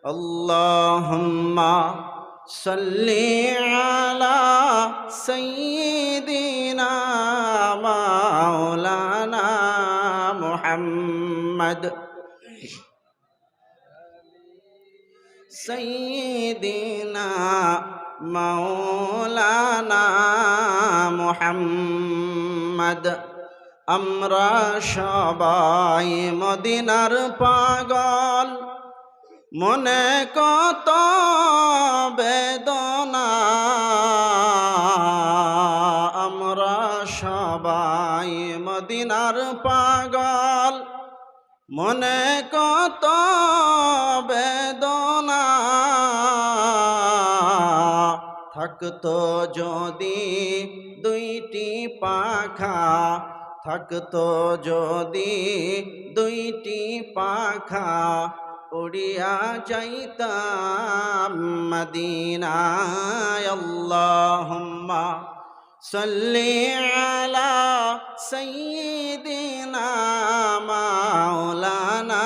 আল্লাহুম্মা সাল্লি আলা সাইয়্যিদিনা মাওলানা মুহাম্মদ সাইয়্যিদিনা মাওলানা মুহাম্মদ। আমরা সবাই মদিনার পাগল, মনে কত বেদনা। আমরা সবাই মদিনার পাগল, মনে কত বেদনা। থাকতো যদি দুইটি পাখা, থাকতো যদি দুইটি পাখা, উড়িয়া যাইতাম মদিনায়। আল্লাহুম্মা সাল্লি আলা সাইয়্যিদিনা মাওলানা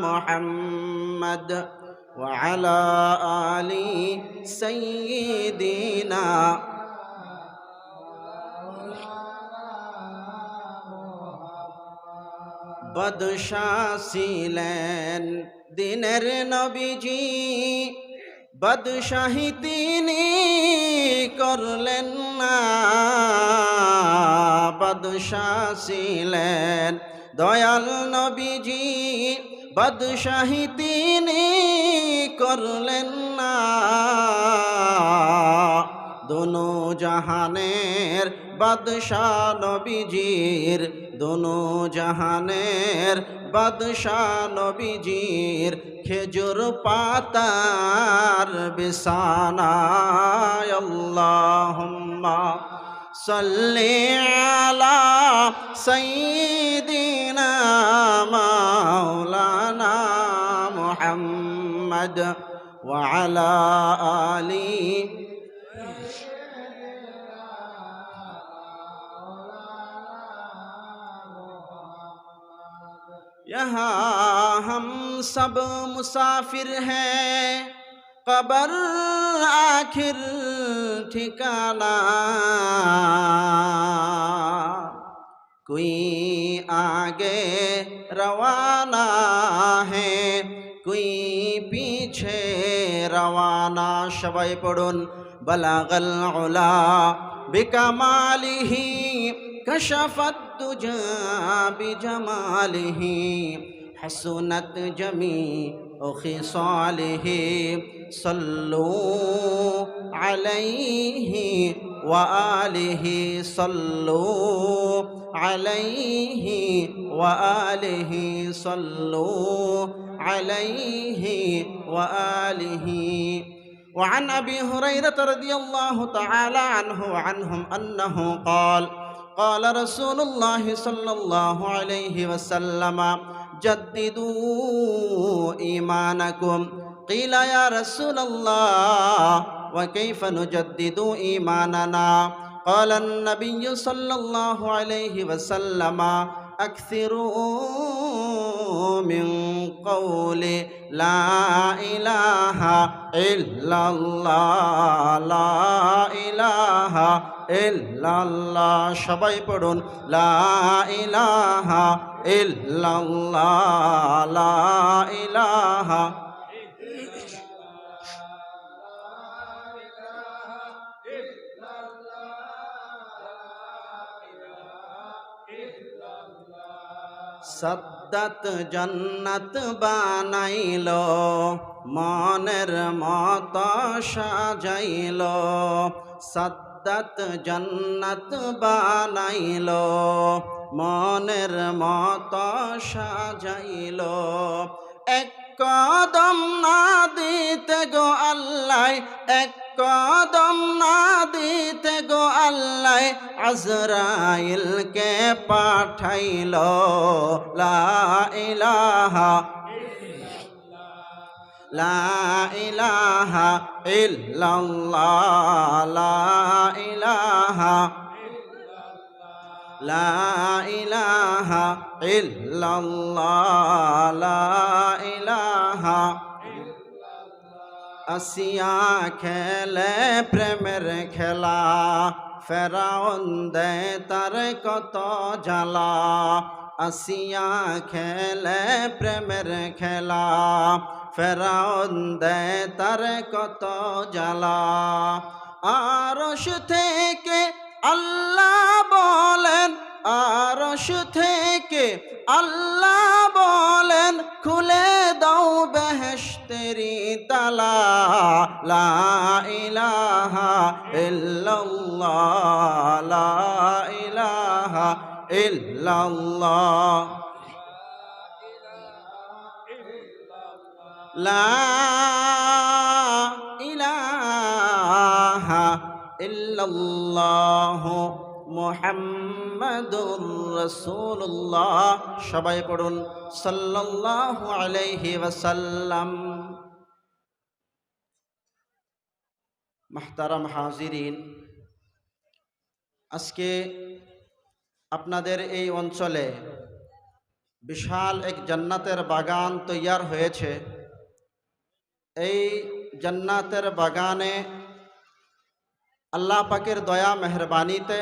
মুহাম্মদ ওয়া আলা আলি সাইয়্যিদিনা। বাদশাহ ছিলেন দিনের নবীজি, বাদশাহী তিনি করলেন না। বাদশাহ ছিলেন দয়াল নবীজি, বাদশাহী তিনি করলেন না। দোনো জাহানের বাদশাহ নবীজির, দোনো জাহানের বাদশাহ নবীজির খেজুর পাতার বিছানায়। আল্লাহুম্মা সাল্লি আলা সাইয়্যিদিনা মাওলানা মুহাম্মদ ওয়া আলা আলি। यहाँ हम सब मुसाफिर हैं, कब्र आखिर ठिकाना। कोई आगे रवाना है, कोई पीछे रवाना। सबाई पढ़ुन बलागल उला बिकमालिही कशफत तुजा बिजमालिही हसनत जमीउ खिसालिही। सल्लू अलैहि व आलिहि, सल्लू अलैहि व आलिहि, सल्लू अलैहि व आलिहि। وعن أبي هريرة رضي الله تعالى عنه وعنهم أنه قال قال رسول الله صلى الله عليه وسلم جددوا إيمانكم. قيل يا رسول الله وكيف نجدد إيماننا؟ قال النبي صلى الله عليه وسلم أكثروا من قول لا إله إلا الله، لا إله إلا الله। সবাই পড়ুন লা ইলাহা ইল্লাল্লাহ, লা ইলাহা। সদ্দাত জন্নত বানাইলো, মনের মত সাজাইলো। সদ্দাত জন্নত বানাইলো, মনের মত সাজাইলো। এক কদম না দিতে গো আল্লাহ, এক কদম না দিতে গো আল্লাহ আজরাইলকে পাঠাইলো। লা ইলাহা লা ইলাহা ইল্লাল্লাহ, লা ইলাহা লা ইলাহা ইল্লাল্লাহ, লা ইলাহা আসিয়া খেলে প্রেমের খেলা, ফেরাউন দেয় তার কত জ্বালা। আসিয়া খেলে প্রেমের খেলা, ফেরাউন দেয় তার কত জ্বালা। আরশ থেকে আল্লাহ বলেন, আরশ থেকে আল্লাহ বলেন, খুলে দাও বেহেশতেরি তালা। লা ইলাহা ইল্লাল্লাহ, লা ইলাহা ইল্লাল্লাহ, লা ইলাহা ইল্লাল্লাহ মুহাম্মাদুর রাসূলুল্লাহ। সবাই পড়ুন সাল্লাল্লাহু আলাইহি ওয়াসাল্লাম। মুহতারাম হাজিরিন, আজকে আপনাদের এই অঞ্চলে বিশাল এক জান্নাতের বাগান তৈয়ার হয়েছে। এই জান্নাতের বাগানে আল্লাহ পাকের দয়া মেহরবানিতে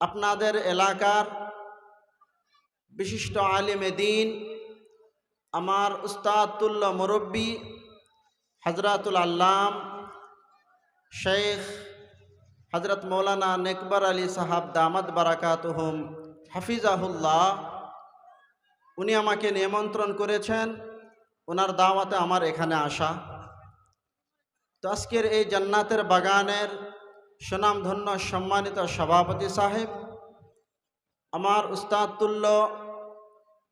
আপনাদের এলাকার বিশিষ্ট আলিমে দ্বীন, আমার উস্তাদুল মুরব্বী হযরতুল আল্লাম শেখ হযরত মৌলানা নেকবর আলী সাহাব দামাত বারাকাতুহুম হাফিজাহুল্লাহ, উনি আমাকে নিমন্ত্রণ করেছেন, ওনার দাওয়াতে আমার এখানে আসা। তো আজকের এই জান্নাতের বাগানের সুনামধন্য সম্মানিত সভাপতি সাহেব, আমার উস্তাদতুল্য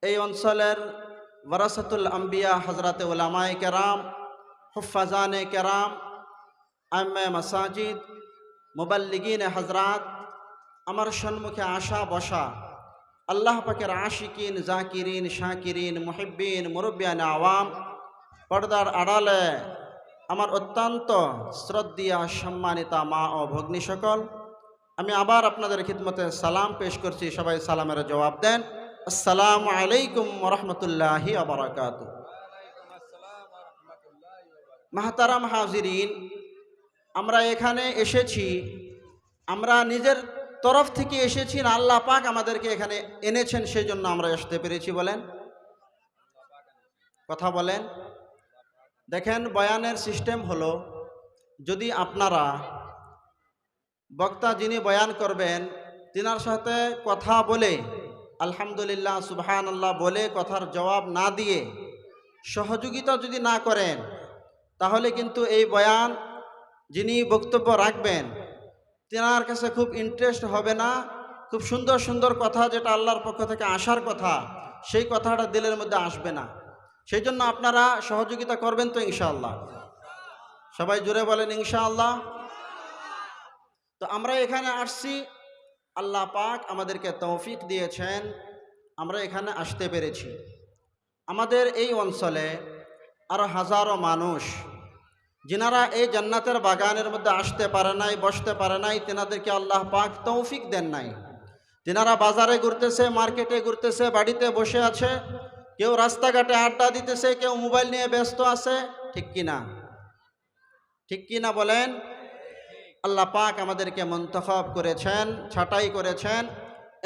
এই অঞ্চলের ওয়ারাসাতুল আম্বিয়া হযরতে উলামায়ে কেরাম, হুফাজানে কেরাম, আইম্মে মাসাজিদ, মুবাল্লিগিনে হযরত, আমার সম্মুখে আসা বসা আল্লাহ পাকের আশিকিন, জাকিরিন, শাকিরিন, মুহিব্বিন, মুরব্বিয়ান আওয়াম, পর্দার আড়ালে আমার অত্যন্ত শ্রদ্ধেয় সম্মানিতা মা ও ভগ্নী সকল, আমি আবার আপনাদের খিদমতে সালাম পেশ করছি। সবাই সালামের জবাব দেন। আসসালামু আলাইকুম ওয়া রাহমাতুল্লাহি ওয়া বারাকাতুহু। মুহতারাম হাজিরিন, আমরা এখানে এসেছি, আমরা নিজের তরফ থেকে এসেছি না আল্লাহ পাক আমাদেরকে এখানে এনেছেন, সেই জন্য আমরা আসতে পেরেছি? বলেন, কথা বলেন। দেখেন, বয়ানের সিস্টেম হলো, যদি আপনারা বক্তা যিনি বয়ান করবেন তিনার সাথে কথা বলে আলহামদুলিল্লাহ সুবহানাল্লাহ বলে কথার জবাব না দিয়ে সহযোগিতা যদি না করেন, তাহলে কিন্তু এই বয়ান যিনি বক্তব্য রাখবেন তিনার কাছে খুব ইন্টারেস্ট হবে না। খুব সুন্দর সুন্দর কথা, যেটা আল্লাহর পক্ষ থেকে আসার কথা, সেই কথাটা দিলের মধ্যে আসবে না। সেই জন্য আপনারা সহযোগিতা করবেন তো ইনশাআল্লাহ? সবাই জুড়ে বলেন ইনশাআল্লাহ। তো আমরা এখানে আসছি, আল্লাহ পাক আমাদেরকে তৌফিক দিয়েছেন, আমরা এখানে আসতে পেরেছি। আমাদের এই অঞ্চলে আরও হাজারো মানুষ যিনারা এই জান্নাতের বাগানের মধ্যে আসতে পারে নাই, বসতে পারে নাই, তেনাদেরকে আল্লাহ পাক তৌফিক দেন নাই। তেনারা বাজারে ঘুরতেছে, মার্কেটে ঘুরতেছে, বাড়িতে বসে আছে, কেউ রাস্তাঘাটে আড্ডা দিতেছে, কেউ মোবাইল নিয়ে ব্যস্ত আছে। ঠিক কিনা? ঠিক কিনা বলেন? আল্লাহ পাক আমাদেরকে মুন্তখব করেছেন, ছাঁটাই করেছেন,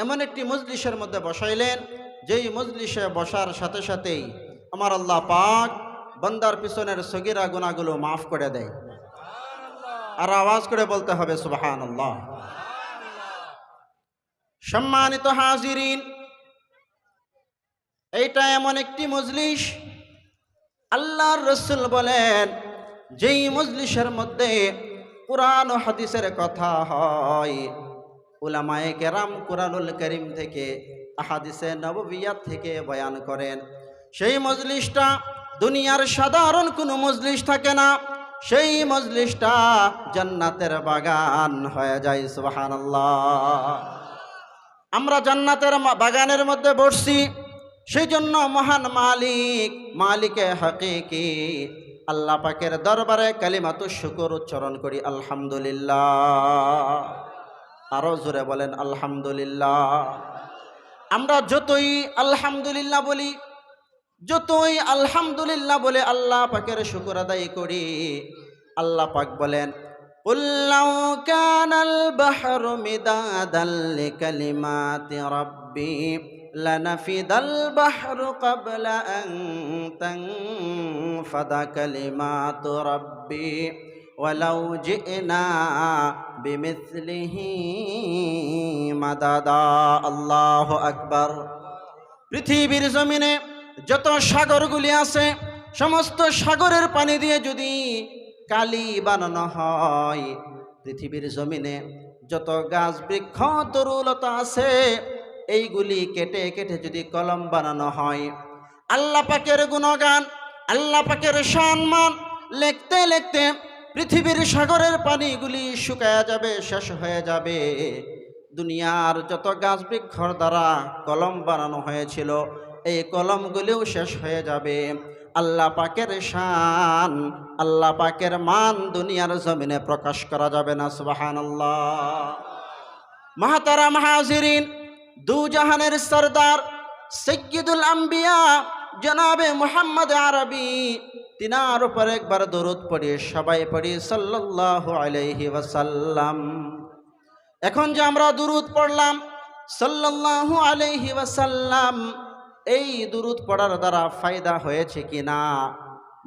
এমন একটি মজলিসের মধ্যে বসাইলেন, যেই মজলিসে বসার সাথে সাথেই আমার আল্লাহ পাক বান্দার পিছনের সগীরা গুনাহগুলো মাফ করে দেয়। আর আওয়াজ করে বলতে হবে সুবহানাল্লাহ। সম্মানিত হাজিরিন, এইটা এমন একটি মজলিস, আল্লাহর রাসূল বলেন, যেই মজলিসের মধ্যে কুরআন ও হাদিসের কথা হয়, উলামায়ে কেরাম কুরআনুল কারীম থেকে, আহাদিসে নববিয়াত থেকে বয়ান করেন, সেই মজলিসটা দুনিয়ার সাধারণ কোনো মজলিস থাকে না, সেই মজলিসটা জান্নাতের বাগান হয়ে যায়। সুবহানাল্লাহ। আমরা জান্নাতের বাগানের মধ্যে বসছি, সেই জন্য মহান মালিকে হাকিকি আল্লাহ পাকের দরবারে কালিমাতুশ শুকর উচ্চারণ করি, আলহামদুলিল্লাহ। আরো জোরে বলেন আলহামদুলিল্লাহ। আমরা যতই আলহামদুলিল্লাহ বলি, যতই আলহামদুলিল্লাহ বলে আল্লাহ পাকের শুকর আদায় করি, আল্লাহ পাক বলেন কুল লাউ কানাল বাহরু মিদাদাল লিকালিমাতি রাব্বি লানাফিদাল বাহরু ক্বাবলা আন তানফাদা কালিমাতু রাব্বি ওয়ালাউ জিনা বিমিসলিহি মাদাদা। আল্লাহু আকবার। পৃথিবীর জমিনে যত সাগরগুলি আছে, সমস্ত সাগরের পানি দিয়ে যদি কালি বানানো হয়, পৃথিবীর জমিনে যত গাছ বৃক্ষ তরুলতা আছে, এইগুলি কেটে কেটে যদি কলম বানানো হয়, আল্লাহ পাকের গুণগান, আল্লাহ পাকের সম্মান লিখতে লিখতে পৃথিবীর সাগরের পানিগুলি শুকায়া যাবে, শেষ হয়ে যাবে। দুনিয়ার যত গাছ বৃক্ষর দ্বারা কলম বানানো হয়েছিল, এই কলমগুলিও শেষ হয়ে যাবে। আল্লাহ পাকের শান, আল্লাহ পাকের মান দুনিয়ার জমিনে প্রকাশ করা যাবে না। সুবহানাল্লাহ। মাহতারাম হাজিরিন, দু জাহানের সরদার সৈয়দুল আম্বিয়া জনাবে মুহাম্মদ আরবি, তিনার উপর একবার দরুদ পড়ি, সবাই পড়ি সাল্লাল্লাহু আলাইহি ওয়াসাল্লাম। এখন যে আমরা দুরুদ পড়লাম সাল্লাল্লাহু আলাইহি ওয়াসাল্লাম, এই দুরুদ পড়ার দ্বারা ফায়দা হয়েছে কিনা?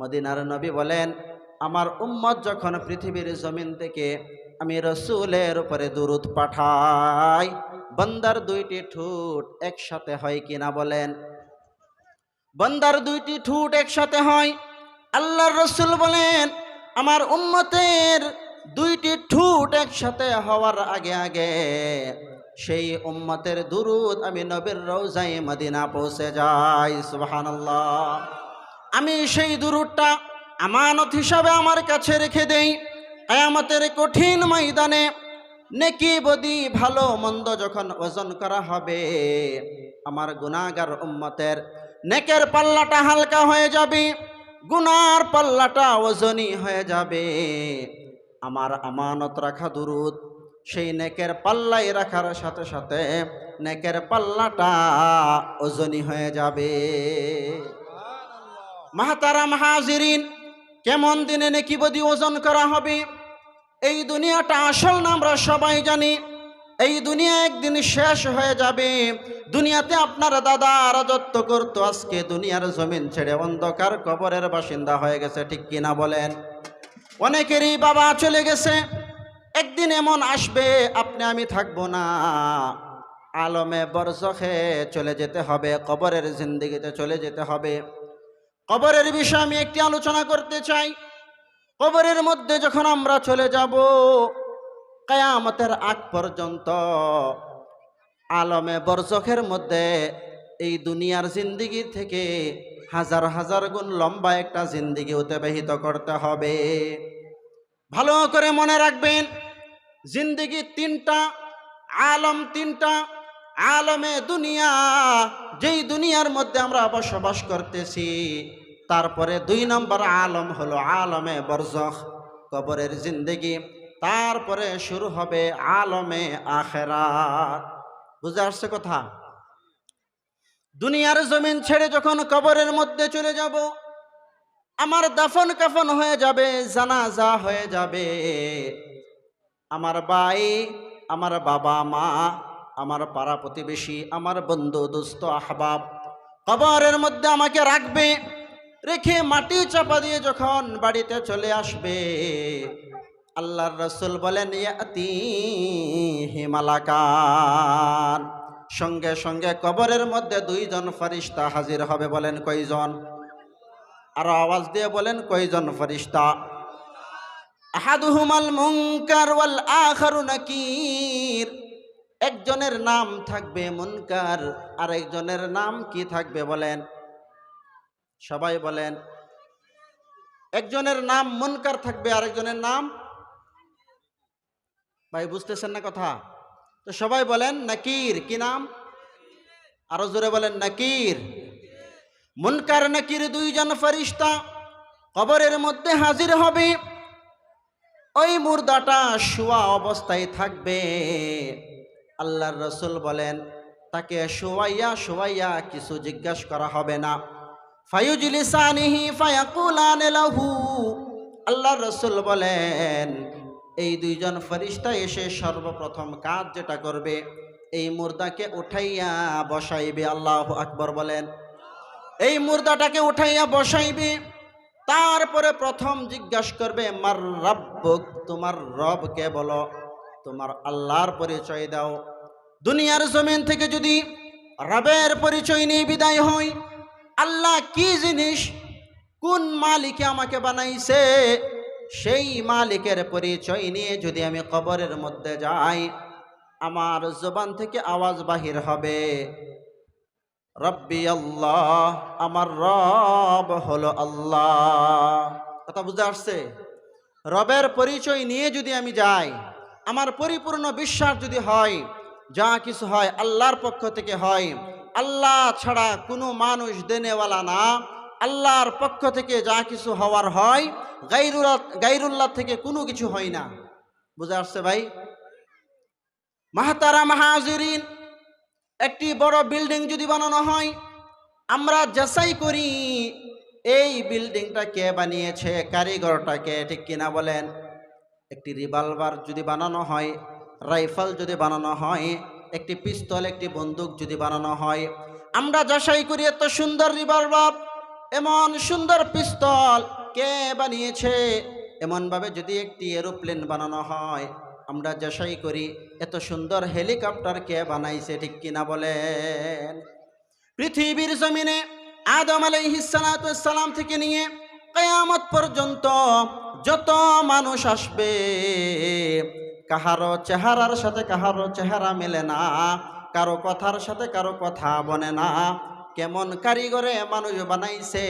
মদিনার নবী বলেন, আমার উম্মত যখন পৃথিবীর জমিন থেকে আমি রসুলের উপরে দুরুদ পাঠাই, বান্দার দুইটি ঠোঁট একসাথে হয় কিনা বলেন? বান্দার দুইটি ঠোঁট একসাথে হয়। আল্লাহর রসুল বলেন, আমার উম্মতের দুইটি ঠোঁট একসাথে হওয়ার আগে আগে সেই উম্মতের দুরুদ আমি নবীর রওজায়ে মদিনা পৌঁছে যাই। সুবহানাল্লাহ। আমি সেই দুরুদটা আমানত হিসাবে আমার কাছে রেখে দেই। কিয়ামতের কঠিন ময়দানে নেকি বদি ভালো মন্দ যখন ওজন করা হবে, আমার গুনাহগার উম্মতের নেকের পাল্লাটা হালকা হয়ে যাবে, গুনার পাল্লাটা ওজনই হয়ে যাবে। আমার আমানত রাখা দুরুদ সেই নেকের পাল্লাই রাখার সাথে সাথে নেকের পাল্লাটা ওজনই হয়ে যাবে। মাহতারাম হাজিরিন, কেমন দিনে নেকি বদি ওজন করা হবে? এই দুনিয়াটা আসল না আমরা সবাই জানি। এই দুনিয়া একদিন শেষ হয়ে যাবে। দুনিয়াতে আপনার দাদা রাজত্ব করতো, আজকে দুনিয়ার জমিন ছেড়ে অন্ধকার কবরের বাসিন্দা হয়ে গেছে, ঠিক কিনা বলেন? অনেকেরই বাবা চলে গেছে। একদিন এমন আসবে আপনি আমি থাকবো না, আলমে বরজখে চলে যেতে হবে, কবরের জিন্দেগিতে চলে যেতে হবে। কবরের বিষয়ে আমি একটি আলোচনা করতে চাই। কবরের মধ্যে যখন আমরা চলে যাব, কিয়ামতের আগ পর্যন্ত আলমে বরজখের মধ্যে এই দুনিয়ার জিন্দেগি থেকে হাজার হাজার গুণ লম্বা একটা জিন্দেগি অতিবাহিত করতে হবে। ভালো করে মনে রাখবেন, জিন্দেগি তিনটা, আলম তিনটা। আলমে দুনিয়া, যেই দুনিয়ার মধ্যে আমরা বসবাস করতেছি, তারপরে 2 নম্বর আলম হলো আলমে বরজখ, কবরের জিন্দেগি। তারপরে শুরু হবে আলমে আখিরাত। বুঝে আসছে কথা? দুনিয়ার জমিন ছেড়ে যখন কবরের মধ্যে চলে যাব, আমার দাফন কাফন হয়ে যাবে, জানাজা হয়ে যাবে। আমার ভাই, আমার বাবা মা, আমার পাড়া প্রতিবেশী, আমার বন্ধু দোস্ত আহবাব কবরের মধ্যে আমাকে রাখবে, রেখে মাটি চাপা দিয়ে যখন বাড়িতে চলে আসবে, আল্লাহর রাসূল বলেন ইয়াতিহি মালাকান, সঙ্গে সঙ্গে কবরের মধ্যে 2 জন ফেরেশতা হাজির হবে। বলেন কয়জন? আর আওয়াজ দিয়ে বলেন কয়জন ফেরেশতা? আহাদুহুমাল মুনকার ওয়াল আখারু নাকির। একজনের নাম থাকবে মুনকার, আর একজনের নাম কি থাকবে বলেন? সবাই বলেন। একজনের নাম মুনকার থাকবে, আরেকজনের নাম, ভাই বুঝতেছেন না কথা? তো সবাই বলেন নাকির। কি নাম? আরো জোরে বলেন নাকির। মুনকার নাকির 2 জন ফেরেশতা কবরের মধ্যে হাজির হবে। ওই মুর্দাটা শোয়া অবস্থায় থাকবে। আল্লাহর রাসূল বলেন তাকে শোয়াইয়া শোয়াইয়া কিছু জিজ্ঞাসা করা হবে না, ফায়ুজলিসানিহি ফায়াকুলান লাহু, আল্লাহর রাসূল বলেন এই দুইজন ফেরেশতা এসে সর্বপ্রথম কাজ যেটা করবে এই মুর্দাকে উঠাইয়া বসাইবে। আল্লাহু আকবার বলেন। এই মুর্দাটাকে উঠাইয়া বসাইবে, তারপরে প্রথম জিজ্ঞাসা করবে মার রাব্বুক, তোমার রবকে বলো, তোমার আল্লাহর পরিচয় দাও। দুনিয়ার জমিন থেকে যদি রবের পরিচয় নিয়ে বিদায় হই, আল্লাহ কি জিনিস, কোন মালিকে আমাকে বানাইছে, সেই মালিকের পরিচয় নিয়ে যদি আমি কবরের মধ্যে যাই, আমার জবান থেকে আওয়াজ বাহির হবে রব্বি আল্লাহ, আমার রব হলো আল্লাহ। কথা বুঝতে আসছে? রবের পরিচয় নিয়ে যদি আমি যাই, আমার পরিপূর্ণ বিশ্বাস যদি হয় যা কিছু হয় আল্লাহর পক্ষ থেকে হয়, আল্লাহ ছাড়া কোনো মানুষ দেনেওয়ালা না, আল্লাহর পক্ষ থেকে যা কিছু হওয়ার হয় গায়রুল্লাহ থেকে কোনো কিছু হয় না। বুঝে আসছে ভাই? মাহতারাম হাজিরিন, একটি বড় বিল্ডিং যদি বানানো হয়, আমরা যাচাই করি এই বিল্ডিংটা কে বানিয়েছে, কারিগরটাকে, ঠিক কিনা বলেন? একটি রিভলভার যদি বানানো হয়, রাইফেল যদি বানানো হয়, একটি পিস্তল, একটি বন্দুক যদি বানানো হয়, আমরা যাচাই করি এত সুন্দর রিভলভার, এমন সুন্দর পিস্তল কে বানিয়েছে। এমনভাবে যদি একটি এরোপ্লেন বানানো হয়, আমরা যাচাই করি এত সুন্দর হেলিকপ্টার কে বানাইছে, ঠিক কিনা বলেন? পৃথিবীর জমিনে আদম আলাইহিস সালাম থেকে নিয়ে কিয়ামত পর্যন্ত যত মানুষ আসবে, কাহারো চেহারার সাথে কাহারো চেহারা মেলে না, কারো কথার সাথে কারো কথা বনে না। কেমন কারিগরে মানুষ বানাইছে,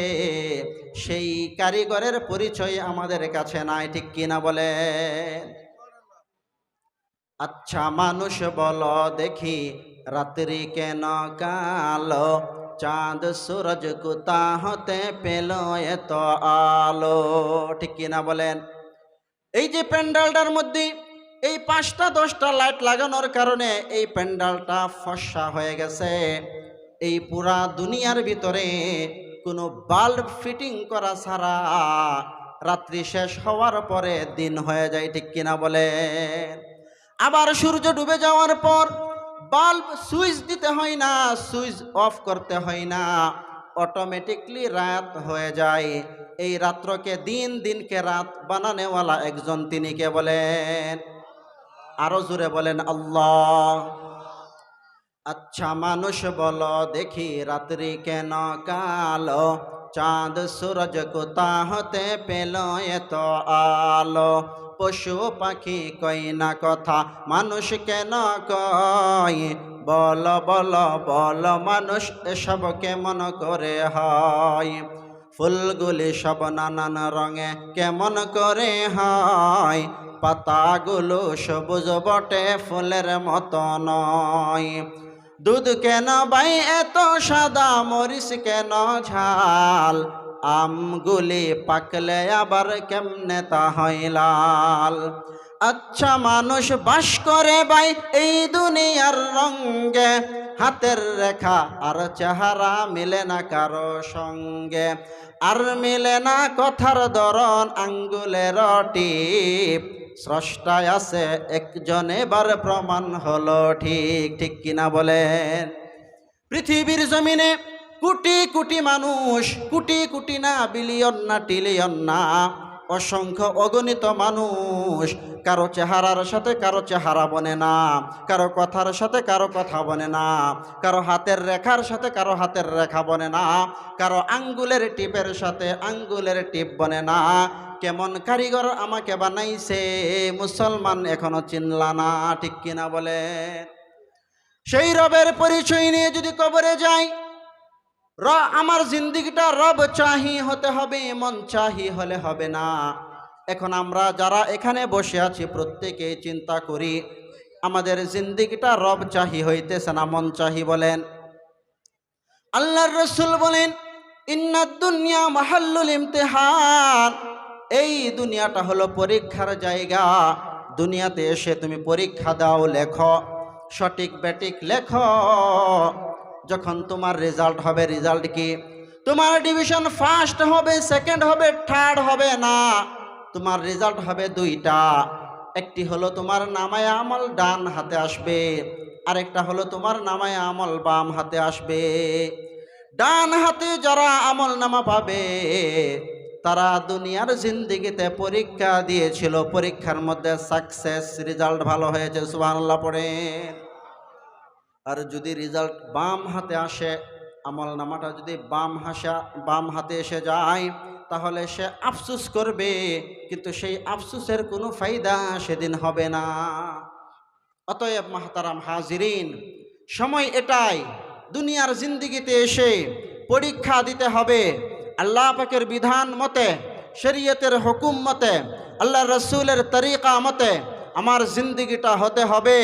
সেই কারিগরের পরিচয় আমাদের কাছে নাই, ঠিক কিনা বলেন? আচ্ছা মানুষ বলো দেখি, রাত্রি কেন কালো, চাঁদ সূরজ কোথা হতে পেল এত আলো, ঠিক কিনা বলেন? এই যে প্যান্ডেলটার মধ্যে এই 5টা 10টা লাইট লাগানোর কারণে এই প্যান্ডেলটা ফর্সা হয়ে গেছে। এই পুরা দুনিয়ার ভিতরে কোনো বাল্ব ফিটিং করা ছাড়া রাত্রি শেষ হওয়ার পরে দিন হয়ে যায়, ঠিক কিনা বলেন? আবার সূর্য ডুবে যাওয়ার পর বাল্ব সুইচ দিতে হয় না, সুইচ অফ করতে হয় না, অটোমেটিকলি রাত হয়ে যায়। এই রাত্রকে দিন, দিনকে রাত বানানেওয়ালা একজন, তিনি কে বলেন? আরো জোরে বলেন আল্লাহ। আচ্ছা মানুষ বলো দেখি, রাত্রি কেন কালো, চাঁদ সূরজ কোথা হতে পেল এত আলো, পশু পাখি কই না কথা, মানুষ কেন কয়, বলো বলো বলো মানুষ এসব কেমন করে হয়, ফুলগুলি সব নানান রঙে কেমন করে হয়, পাতাগুলো সবুজ বটে ফুলের মতো নয়, দুধ কেন ভাই এত সাদা, মরিচ কেন ঝাল, আমগুলি পাকলে আবার কেমনে তা হয় লাল। আচ্ছা মানুষ বাস করে ভাই এই দুনিয়ার রঙ্গে, হাতের রেখা আর চেহারা মিলে না কারো সঙ্গে, আর মিলে না কথার ধরন, আঙ্গুলের টিপ, স্রষ্টায় আছে একজন, এবার প্রমাণ হলো ঠিক, ঠিক কিনা বলেন? পৃথিবীর জমিনে কোটি কোটি মানুষ, কোটি কোটি না, বিলিয়ন না, ট্রিলিয়ন না, অসংখ্য অগণিত মানুষ, কারো চেহারার সাথে কারো চেহারা বনে না, কারো কথার সাথে কারো কথা বনে না, কারো হাতের রেখার সাথে কারো হাতের রেখা বনে না, কারো আঙ্গুলের টিপের সাথে আঙ্গুলের টিপ বনে না। কেমন কারিগর আমাকে বানাইছে মুসলমান এখনো চিনলা না, ঠিক কিনা বলেন? সেই রবের পরিচয় নিয়ে যদি কবরে যাই, আমার জিন্দিগিটা রব চাহি হতে হবে, মন চাহি হলে হবে না। এখন আমরা যারা এখানে বসে আছি প্রত্যেকে চিন্তা করি, আমাদের জিন্দিগিটা রব চাহি হইতেছে না মন চাহি? বলেন। আল্লাহর রাসূল বলেন ইন্নাদ দুনিয়া মাহাল্লুল ইমতিহান, এই দুনিয়াটা হলো পরীক্ষার জায়গা। দুনিয়াতে এসে তুমি পরীক্ষা দাও, লেখো, সঠিক ব্যাটিক লেখো। যখন তোমার রেজাল্ট হবে, রেজাল্ট কি? তোমার ডিভিশন ফার্স্ট হবে, সেকেন্ড হবে, থার্ড হবে না, তোমার রেজাল্ট হবে দুইটা। একটি হলো তোমার নামায়ে আমল ডান হাতে আসবে, আরেকটা হলো তোমার নামায়ে আমল বাম হাতে আসবে। ডান হাতে যারা আমল নামা পাবে তারা দুনিয়ার জিন্দেগিতে পরীক্ষা দিয়েছিল, পরীক্ষার মধ্যে সাকসেস, রেজাল্ট ভালো হয়েছে, সুবহানাল্লাহ পড়েন। আর যদি রেজাল্ট বাম হাতে আসে, আমল নামাটা যদি বাম হাতে এসে যায়, তাহলে সে আফসোস করবে, কিন্তু সেই আফসোসের কোনো ফায়দা সেদিন হবে না। অতএব মাহতারাম হাজিরিন, সময় এটাই, দুনিয়ার জিন্দেগিতে এসে পরীক্ষা দিতে হবে আল্লাহ পাকের বিধান মতে, শরীয়তের হুকুম মতে, আল্লাহ রসুলের তরিকা মতে আমার জিন্দেগিটা হতে হবে,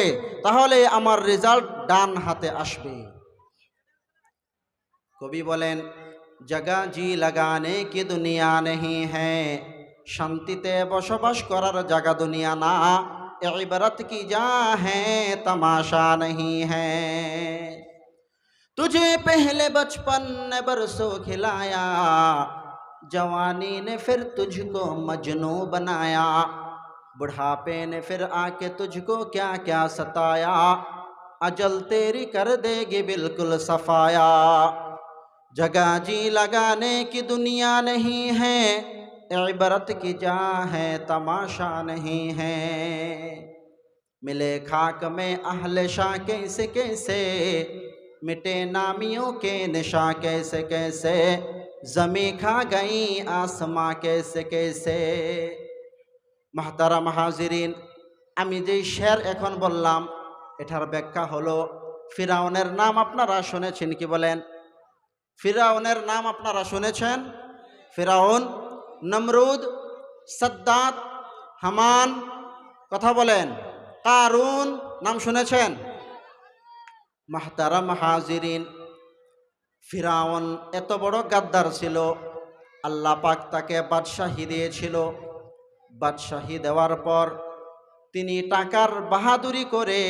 তাহলে আমার রেজাল্ট ডান হাতে আসবে। কবি বলেন, জগা জি লাগানে কি দুনিয়া নেহি হ্যায়, শান্তিতে বসবাস করার জায়গা দুনিয়া না, ইবরত কি যা হ্যায় তমাশা नहीं है। तुझे पहले बचपन ने बरसों खिलाया, जवानी ने फिर तुझको मजनू बनाया, बुढ़ापे ने फिर आके तुझको क्या क्या सताया, अजल तेरी कर देगी बिल्कुल सफाया। जगह जी लगाने की दुनिया नहीं है, इबरत की जा है तमाशा नहीं है। मिले खाक में अहले शाह कैसे कैसे, मिटे नामियों के निशा कैसे कैसे, जमी खा गई आसमां कैसे कैसे। महताराम हाजिरिन, আমি যেই শের এখন বললাম এটার ব্যাখ্যা হলো, ফিরাউনের নাম আপনারা শুনেছেন কি বলেন? ফিরাউনের নাম আপনারা শুনেছেন? ফিরাউন, নমরুদ, সাদ্দাত, হামান, কথা বলেন, কারুন নাম শুনেছেন? মাহতারাম হাজিরিন, ফিরাউন এত বড় গাদ্দার ছিল, আল্লাহ পাক তাকে বাদশাহী দিয়েছিল। বাদশাহী দেওয়ার পর তিনি টাকার বাহাদুরি করে,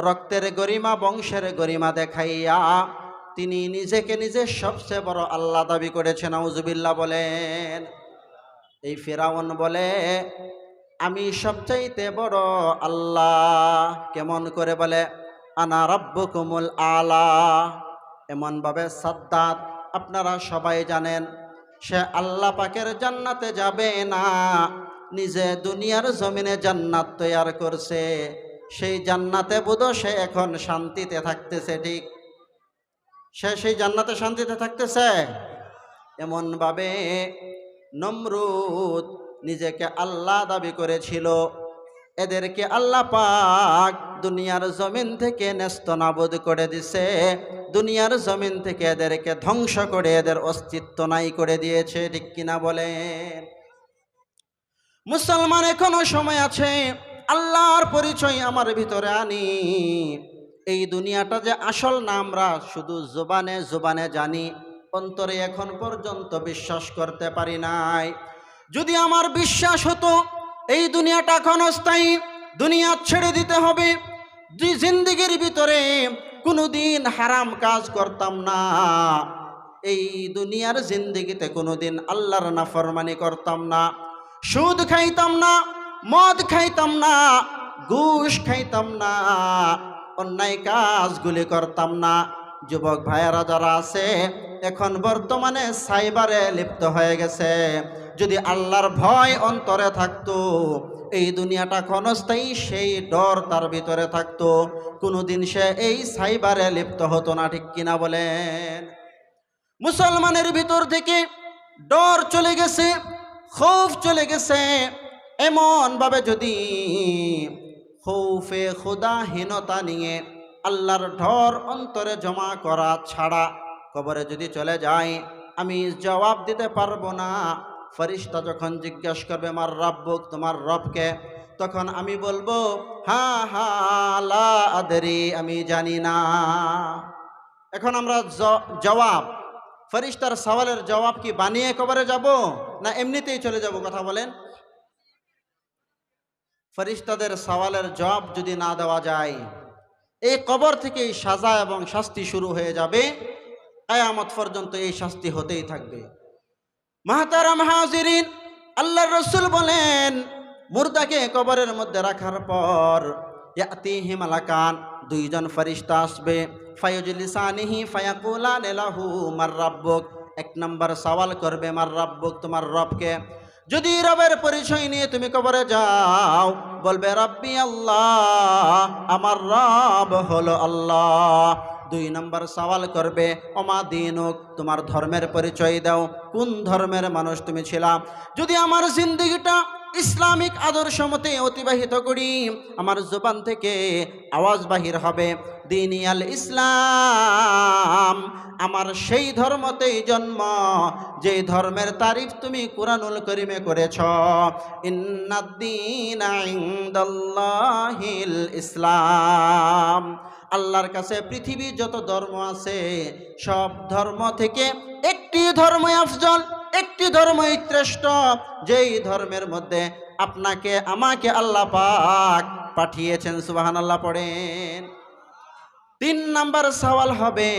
রক্তের গরিমা, বংশের গরিমা দেখাইয়া তিনি নিজেকে নিজে সবচেয়ে বড় আল্লাহ দাবি করেছেন। আউযুবিল্লাহ বলেন। এই ফিরাউন বলে আমি সবচাইতে বড় আল্লাহ। কেমন করে বলে? আনা রাব্বুকুমুল আলা। এমনভাবে সাদ্দাত, আপনারা সবাই জানেন, সে আল্লাহ পাকের জান্নাতে যাবে না, নিজে দুনিয়ার জমিনে জান্নাত তৈয়ার করছে, সেই জান্নাতে বোধ সে এখন শান্তিতে থাকতেছে। ঠিক, সে সেই জান্নাতে শান্তিতে থাকতেছে। এমনভাবে নমরুদ নিজেকে আল্লাহ দাবি করেছিল। এদেরকে আল্লাহ পাক দুনিয়ার জমিন থেকে নেস্তনাবুদ করে দিছে, দুনিয়ার জমিন থেকে এদেরকে ধ্বংস করে এদের অস্তিত্ব নাই করে দিয়েছে। ঠিক কিনা বলেন? মুসলমান, এখনো সময় আছে, আল্লাহর পরিচয় আমার ভিতরে আনি। এই দুনিয়াটা যে আসল না আমরা শুধু জবানে জবানে জানি, অন্তরে এখন পর্যন্ত বিশ্বাস করতে পারি নাই। যদি আমার বিশ্বাস হতো এই দুনিয়াটা ক্ষণস্থায়ী, দুনিয়া ছেড়ে দিতে হবে, জিন্দেগির ভিতরে কোনোদিন হারাম কাজ করতাম না, এই দুনিয়ার জিন্দেগিতে কোনোদিন আল্লাহর নাফরমানি করতাম না, সুদ খাইতাম না, মদ খাইতাম না, ঘুষ খাইতাম না, অন্যায় কাজগুলি করতাম না। যুবক ভাইয়েরা যারা আছে এখন বর্তমানে সাইবারে লিপ্ত হয়ে গেছে, যদি আল্লাহর ভয় অন্তরে থাকতো, এই দুনিয়াটা ক্ষণস্থায়ী সেই ডর তার ভিতরে থাকতো, কোনোদিন সে এই সাইবারে লিপ্ত হতো না। ঠিক কিনা বলেন? মুসলমানের ভিতর থেকে ডর চলে গেছে, খৌফ চলে গেছে। এমনভাবে যদি খৌফে খুদাহীনতা নিয়ে আল্লাহর ডর অন্তরে জমা করা ছাড়া কবরে যদি চলে যায়, আমি জবাব দিতে পারবো না। ফেরেশতা যখন জিজ্ঞাসা করবে মার রাব্বুক, তোমার রবকে, তখন আমি বলবো হা হা লা আদরি, আমি জানি না। এখন আমরা জবাব, ফেরেশতার সওয়ালের জবাব কি বানিয়ে কবরে যাব না এমনিতেই চলে যাব? কথা বলেন। ফেরেশতাদের সওয়ালের জবাব যদি না দেওয়া যায়, এই কবর থেকেই সাজা এবং শাস্তি শুরু হয়ে যাবে। কিয়ামত পর্যন্ত এই শাস্তি হতেই থাকবে। মাহতারাম হাজিরিন, আল্লাহর রাসূল বলেন, মুর্দাকে কবরের মধ্যে রাখার পর ইয়াতিহি মালাকান, দুইজন ফেরেশতা আসবে, ফায়ুজলিসানিহি ফায়াকুলান লাহু মার রাব্বুক। এক নাম্বার সওয়াল করবে, মার রাব্বুক, তোমার রবকে। যদি রবের পরিচয় নিয়ে তুমি কবরে যাও, বলবে রাব্বি আল্লাহ, আমার রব হলো আল্লাহ। দুই নম্বর সওয়াল করবে, ওমা দিনুক, তোমার ধর্মের পরিচয় দাও, কোন ধর্মের মানুষ তুমি ছিলা। যদি আমার জিন্দেগিটা ইসলামিক আদর্শ মতে অতিবাহিত করি, আমার জবান থেকে আওয়াজ বাহির হবে দিনিয়াল ইসলাম, আমার সেই ধর্মতেই জন্ম যেই ধর্মের তারিফ তুমি কুরআনুল কারীমে করেছ, ইন্নাদ-দীনা ইনদাল্লাহিল ইসলাম। আল্লাহর কাছে পৃথিবীর যত ধর্ম আছে, সব ধর্ম থেকে একটি ধর্মই আফজল, একটি ধর্মই শ্রেষ্ঠ, যেই ধর্মের মধ্যে আপনাকে আমাকে আল্লাহ পাক পাঠিয়েছেন। সুবহানাল্লাহ পড়েন। 3 নাম্বার সওয়াল হবে,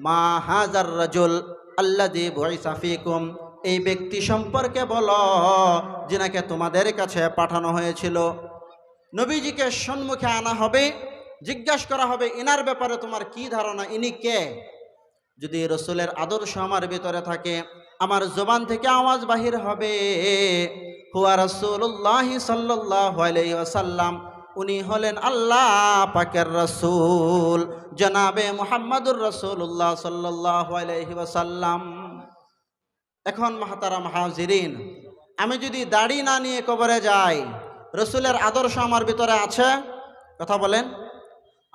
মা হাজার রাজুল আল্লাযী বুইসা ফীকুম, এই ব্যক্তি সম্পর্কে বলো যিনাকে তোমাদের কাছে পাঠানো হয়েছিল। নবীজিকে সম্মুখে আনা হবে, জিজ্ঞাসা করা হবে, ইনার ব্যাপারে তোমার কি ধারণা, ইনি কে? যদি রসুলের আদর্শ আমার ভিতরে থাকে, আমার জবান থেকে আওয়াজ বাহির হবে, হুয়া রাসূলুল্লাহ সাল্লাল্লাহু আলাইহি ওয়াসাল্লাম, উনি হলেন আল্লাহ পাকের রাসূল জনাবে মুহাম্মদুর রাসূলুল্লাহ সাল্লাল্লাহু আলাইহি ওয়াসাল্লাম। এখন মাহতারাম হাজিরিন, আমি যদি দাড়ি না নিয়ে কবরে যাই, রসুলের আদর্শ আমার ভিতরে আছে? কথা বলেন।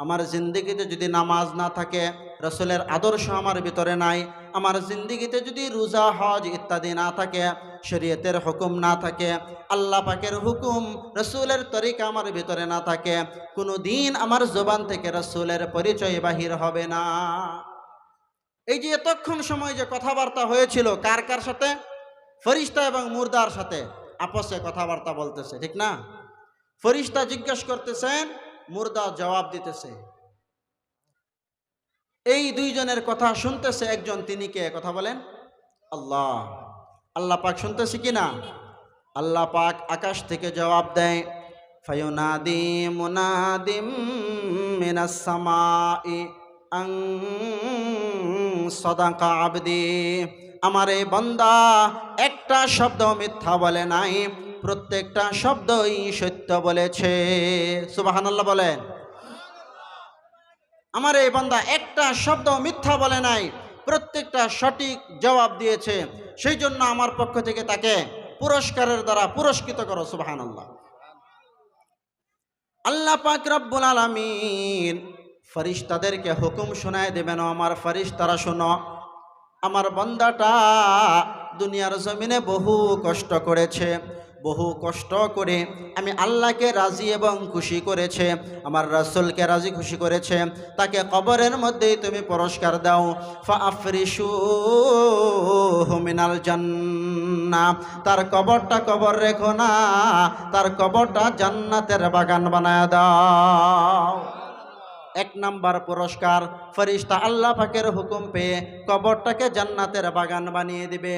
আমার জিন্দেগিতে যদি নামাজ না থাকে, রসুলের আদর্শ আমার ভিতরে নাই, আমার জিন্দেগিতে যদি রোজা হজ ইত্যাদি না থাকে, শরীয়তের হুকুম না থাকে, আল্লাহ পাকের হুকুম রসুলের তরিকা আমার ভিতরে না থাকে, কোনো দিন আমার জবান থেকে রসুলের পরিচয় বাহির হবে না। এই যে এতক্ষণ সময় যে কথাবার্তা হয়েছিল, কার কার সাথে? ফেরেশতা এবং মুর্দার সাথে আপসে কথাবার্তা বলতেছে, ঠিক না? ফেরেশতা জিজ্ঞেস করতেছেন, মুর্দা জবাব দিতেছে। এই দুইজনের কথা শুনতেছে একজন, তিনি কে? কথা বলেন। আল্লাহ। আল্লাহ পাক শুনতেছে কিনা? আল্লাহ পাক আকাশ থেকে জবাব দেয়, ফায়ুনাদি মুনাদিম মিনাস সামাই আন সাদাকা আবদি, আমার এই বান্দা একটা শব্দ মিথ্যা বলে নাই, প্রত্যেকটা শব্দই সত্য বলেছে। সুবহানাল্লাহ বলেন। আমার এই বান্দা একটা শব্দ মিথ্যা বলে নাই, প্রত্যেকটা সঠিক জবাব দিয়েছে, সেই জন্য আমার পক্ষ থেকে তাকে পুরস্কারের দ্বারা পুরস্কৃত করো। সুবহানাল্লাহ। আল্লাহ পাক রব্বুল আলামিন ফেরেশতাদেরকে হুকুম শোনায় দেবেন, আমার ফেরেশতারা শোনো, আমার বান্দাটা দুনিয়ার জমিনে বহু কষ্ট করেছে, বহু কষ্ট করে আমি আল্লাহকে রাজি এবং খুশি করেছে, আমার রাসূলকে রাজি খুশি করেছে, তাকে কবরের মধ্যেই তুমি পুরস্কার দাও। ফাআফরিশুহু মিনাল জান্নাহ, তার কবরটা কবর রেখো না, তার কবরটা জান্নাতের বাগান বানায় দাও। 1 নাম্বার পুরস্কার, ফেরেশতা আল্লাহ পাকের হুকুম পেয়ে কবরটাকে জান্নাতের বাগান বানিয়ে দিবে।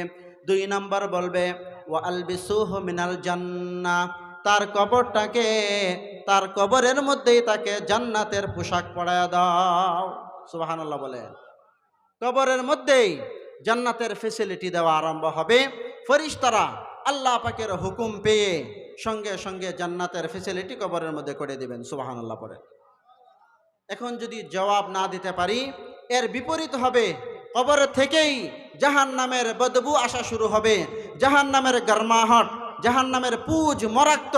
2 নাম্বার বলবে, ওয়া আলবিসুহু মিনাল জান্নাহ, তার কবরটাকে, তার কবরের মধ্যেই তাকে জান্নাতের পোশাক পরায়া দাও। সুবহানাল্লাহ বলে। কবরের মধ্যেই জান্নাতের ফ্যাসিলিটি দেওয়া আরম্ভ হবে। ফেরেশতারা আল্লাহ পাকের হুকুম পেয়ে সঙ্গে সঙ্গে জান্নাতের ফ্যাসিলিটি কবরের মধ্যে করে দিবেন। সুবহানাল্লাহ পড়ে। এখন যদি জবাব না দিতে পারি, এর বিপরীত হবে, কবর থেকেই জাহান্নামের বদবু আসা শুরু হবে, জাহান্নামের গরমাহট, জাহান্নামের পুজ মরাক্ত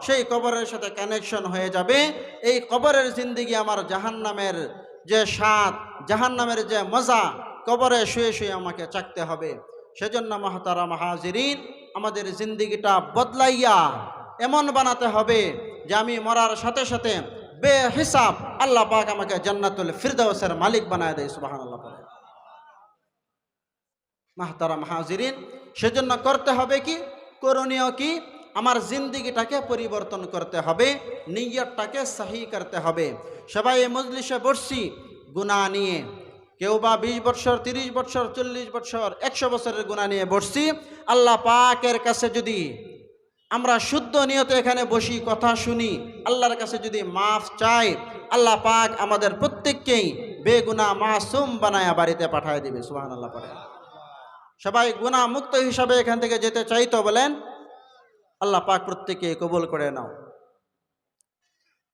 সেই কবরের সাথে কানেকশন হয়ে যাবে। এই কবরের জিন্দেগি আমার জাহান্নামের যে স্বাদ, জাহান্নামের যে মজা, কবরে শুয়ে শুয়ে আমাকে চাকতে হবে। সেজন্য মুহতারাম হাজিরিন, আমাদের জিন্দেগিটা বদলাইয়া এমন বানাতে হবে যে আমি মরার সাথে সাথে বেহিসাব আল্লাহ পাক আমাকে জান্নাতুল ফিরদাউসের মালিক বানায় দেয়। সুবহানাল্লাহ বলে। মুহতারাম হাজিরিন, সেজন্য করতে হবে কি, করণীয় কি, আমার জিন্দেগিটাকে পরিবর্তন করতে হবে, নিয়তটাকে সহি করতে হবে। সবাই মজলিসে বসছি গুনাহ নিয়ে, কেউ বা 20 বছর, 30 বছর, 40 বছর, 100 বছরের গুনাহ নিয়ে বসছি। আল্লাহ পাকের কাছে যদি আমরা শুদ্ধ নিয়তে এখানে বসি, কথা শুনি, আল্লাহর কাছে যদি মাফ চাই, আল্লাহ পাক আমাদের প্রত্যেককেই বেগুনাহ মাসুম বানায়া বাড়িতে পাঠিয়ে দিবে। সুবহানাল্লাহ পড়ে। সবাই গুনাহ মুক্ত হিসাবে এখান থেকে যেতে চাই তো বলেন? আল্লাহ পাক প্রত্যেককে কবুল করে নাও।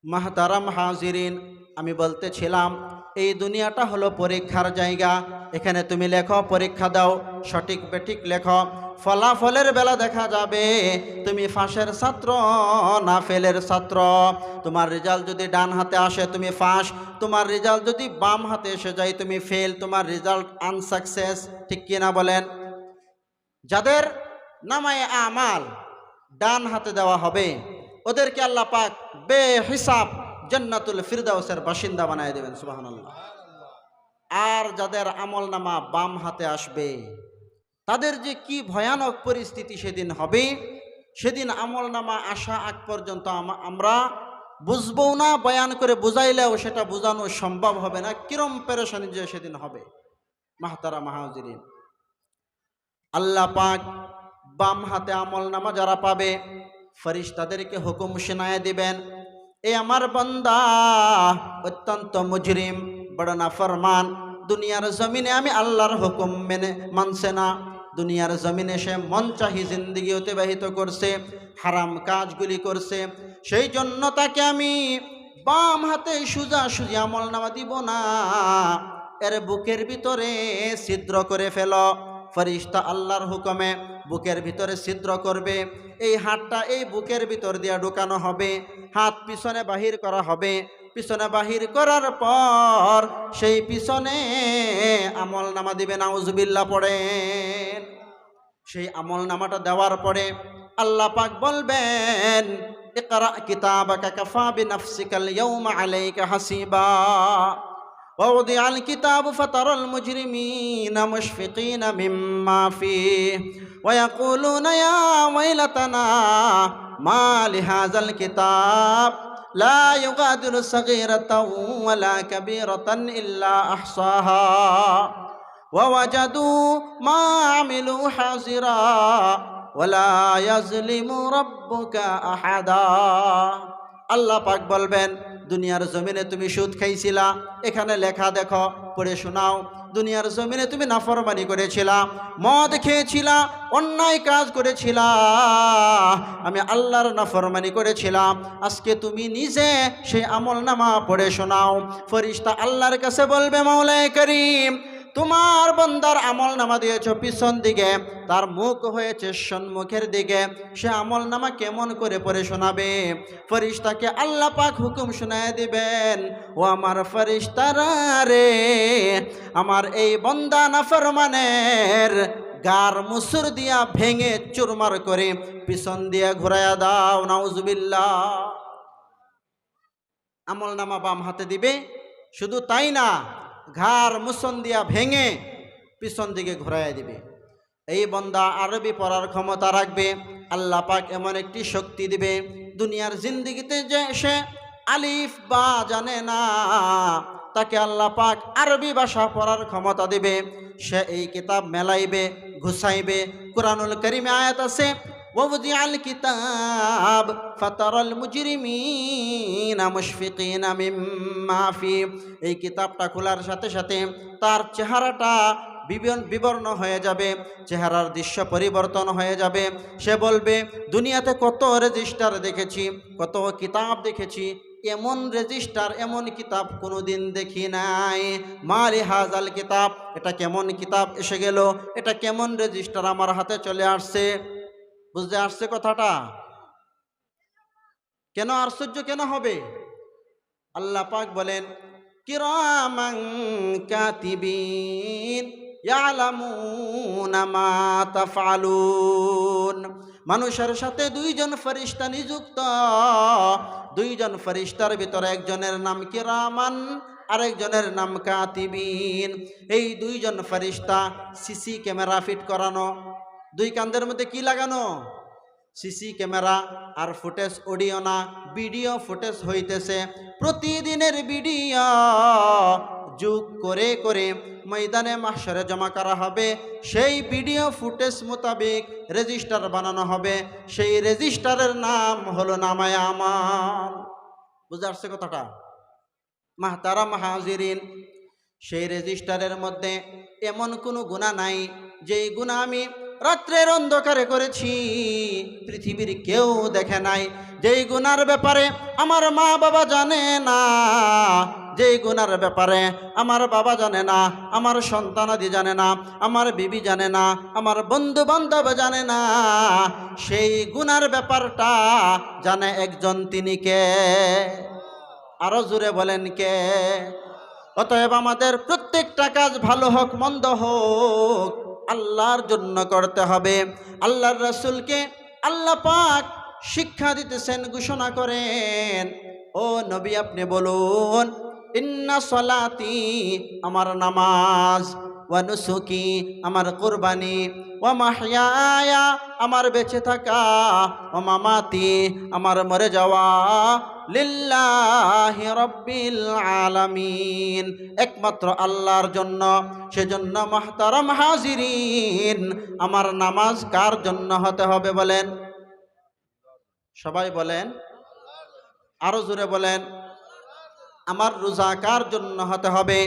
মাহতারাম হাজিরিন, আমি বলতেছিলাম এই দুনিয়াটা হলো পরীক্ষার জায়গা। এখানে তুমি লেখো, পরীক্ষা দাও, সঠিক বেঠিক লেখো, ফলাফলের বেলা দেখা যাবে তুমি ফাঁসের ছাত্র না ফেলের ছাত্র। তোমার রেজাল্ট যদি ডান হাতে আসে তুমি ফাঁস, তোমার রেজাল্ট যদি বাম হাতে এসে যায় তুমি ফেল, তোমার রেজাল্ট আনসাকসেস। ঠিক কিনা বলেন? যাদের নামায়ে আমাল ডান হাতে দেওয়া হবে ওদেরকে আল্লাহ পাক বেহিসাব জান্নাতুল ফিরদাউসের বাসিন্দা বানায় দেবেন। সুবহানাল্লাহ। আর যাদের আমল নামা বাম হাতে আসবে তাদের যে কি ভয়ানক পরিস্থিতি সেদিন হবে, সেদিন আমল নামা আসা আগ পর্যন্ত আমরা বুঝবো না, বয়ান করে বুঝাইলেও সেটা বোঝানো সম্ভব হবে না, কিরম পেরেশানি যে সেদিন হবে। মাহতারা মাহাজিরিন, আল্লাহ পাক বাম হাতে আমল নামা যারা পাবে ফেরেশতাদেরকে হুকুম শোনায় দিবেন, এ আমার বান্দা অত্যন্ত মুজরিম, বড় নাফরমান, দুনিয়ার জমিনে আমি আল্লাহর হুকুম মেনে মানছে না, দুনিয়ার জমিনে সে মন চাহি জিন্দেগি অতিবাহিত করছে, হারাম কাজগুলি করছে, সেই জন্য তাকে আমি বাম হাতে সোজাসুজি আমল নামা দিব না, এর বুকের ভিতরে ছিদ্র করে ফেল। ফেরেশতা আল্লাহর হুকুমে বুকের ভিতরে ছিদ্র করবে, এই হাতটা এই বুকের ভিতর দিয়ে ঢুকানো হবে, হাত পিছনে বাহির করা হবে, পিছনে বাহির করার পর সেই পিছনে আমল নামা দিবে। নাউজুবিল্লাহ পড়েন। সেই আমল নামাটা দেওয়ার পরে আল্লাহ পাক বলবেন, ইকরা কিতাবাকা কাফা বিনাফসিকাল ইয়াউমা আলাইকা হাসিবা। ووضع الكتاب فترى المجرمين مشفقين مما فيه ويقولون يا ويلتنا ما لهذا الكتاب لا يغادر صغيرة ولا كبيرة إلا أحصاها ووجدوا ما عملوا حاضرا ولا يظلم ربك أحدا। আল্লাহ পাক বলবেন, দুনিয়ার জমিনে তুমি সুদ খাইছিলা, এখানে লেখা দেখো, পড়ে শোনাও। দুনিয়ার জমিনে তুমি নাফরমানি করেছিলা, মদ খেয়েছিলা, অন্যায় কাজ করেছিলা, আমি আল্লাহর নাফরমানি করেছিলাম, আজকে তুমি নিজে সেই আমল নামা পড়ে শোনাও। ফেরেশতা আল্লাহর কাছে বলবে, মাওলায়ে করিম, তোমার বান্দার আমল নামা দিয়েছ পিছন দিকে, তার মুখ হয়েছে সম্মুখের দিকে, সে আমল নামা কেমন করে পড়ে শোনাবে? ফেরেশতাকে আল্লাহ পাক হুকুম শোনায় দিবেন, ও আমার ফেরেশতারা রে, আমার এই বান্দা নাফরমানের গার মুসুর দিয়া ভেঙে চুরমার করে পিছন দিয়ে ঘুরাইয়া দাও। নাউজুবিল্লাহ। আমল নামা বাম হাতে দিবে, শুধু তাই না, ঘাড় মুসন দিয়া ভেঙে পিছন দিকে ঘুরাইয়া দিবে। এই বান্দা আরবি পড়ার ক্ষমতা রাখবে, আল্লাহ পাক এমন একটি শক্তি দিবে, দুনিয়ার জিন্দেগিতে যে সে আলিফ বা জানে না, তাকে আল্লাহ পাক আরবি ভাষা পড়ার ক্ষমতা দিবে। সে এই কিতাব মেলাইবে, ঘুষাইবে। কুরআনুল কারীমে আয়াত আছে, ووضع الكتاب فترى المجرمين مشفقين مما فيه। এই কিতাবটা খোলার সাথে সাথে তার চেহারাটা বিবর্ণ হয়ে যাবে, চেহারার দৃশ্য পরিবর্তন হয়ে যাবে। সে বলবে, দুনিয়াতে কত রেজিস্টার দেখেছি, কত কিতাব দেখেছি, এমন রেজিস্টার, এমন কিতাব কোনোদিন দেখি নাই। মালি হাজাল কিতাব, এটা কেমন কিতাব এসে গেল, এটা কেমন রেজিস্টার আমার হাতে চলে আসছে। বুঝতে আসছে কথাটা? কেন আশ্চর্য কেন হবে? আল্লাহ পাক বলেন, কিরামান কাতিবিন ইয়ালামুনা মা তাফআলুন। মানুষের সাথে দুইজন ফেরেশতা নিযুক্ত, দুইজন ফেরেশতার ভিতরে একজনের নাম কিরামান, আরেকজনের নাম কাতিবিন। এই দুইজন ফেরেশতা সিসি ক্যামেরা ফিট করানো, দুই কান্দের মধ্যে কি লাগানো? CC camera. আর ফুটেজ অডিও না, ভিডিও ফুটেজ হইতেছে, প্রতিদিনের ভিডিও যোগ করে করে ময়দানে মাহশরে জমা করা হবে। সেই ভিডিও ফুটেজ মোতাবেক রেজিস্টার বানানো হবে। সেই রেজিস্টারের নাম হলো নামায়ে আমাল। বুঝতে পারছে কথাটা? মাহতারাম হাজিরিন, সেই রেজিস্টারের মধ্যে এমন কোনো গুনাহ নাই যেই গুনাহ আমি রাত্রের অন্ধকারে করেছি, পৃথিবীর কেউ দেখে নাই। যেই গুনার ব্যাপারে আমার মা বাবা জানে না, যেই গুনার ব্যাপারে আমার বাবা জানে না, আমার সন্তানাদি জানে না, আমার বিবি জানে না, আমার বন্ধু বান্ধব জানে না, সেই গুনার ব্যাপারটা জানে একজন, তিনি কে? আরো জোরে বলেন কে? অতএব আমাদের প্রত্যেকটা কাজ ভালো হোক মন্দ হোক আল্লাহর জন্য করতে হবে। আল্লাহর রাসূলকে আল্লাহ পাক শিক্ষা দিতেছেন, ঘোষণা করেন, ও নবী আপনি বলুন, ইন্না সলাতি আমার নামাজ, ওয়া নুসুকি আমার কুরবানি, ওয়া মাহইয়ায়া আমার বেঁচে থাকা, ওয়া মামাতি আমার মরে যাওয়া, লিল্লাহি রাব্বিল আলামিন একমাত্র আল্লাহর জন্য। সেজন্য মুহতারাম হাজিরিন, আমার নামাজ কার জন্য হতে হবে বলেন? সবাই বলেন, আরো জোরে বলেন। আমার রোজা কার জন্য হতে হবে?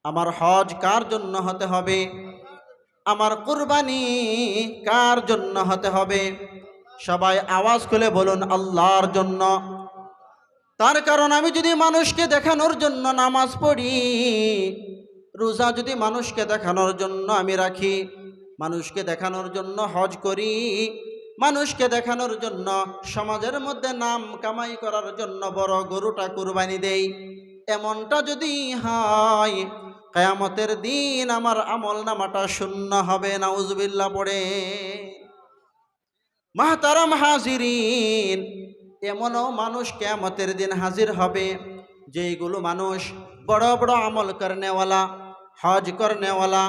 আমার হজ কার জন্য হতে হবে? আমার কুরবানি কার জন্য হতে হবে? সবাই আওয়াজ খুলে বলুন, আল্লাহর জন্য। তার কারণ আমি যদি মানুষকে দেখানোর জন্য নামাজ পড়ি, রোজা যদি মানুষকে দেখানোর জন্য আমি রাখি, মানুষকে দেখানোর জন্য হজ করি, মানুষকে দেখানোর জন্য সমাজের মধ্যে নাম কামাই করার জন্য বড় গরুটা কুরবানি দেই, এমনটা যদি হয়, কিয়ামতের দিন আমার আমল নামাটা শূন্য হবে। নাউজুবিল্লাহ পড়ে। মুহতারাম হাজিরিন, এমনও মানুষ কিয়ামতের দিন হাজির হবে যেইগুলো মানুষ বড় বড় আমল করনেওয়ালা, হজ করনেওয়ালা,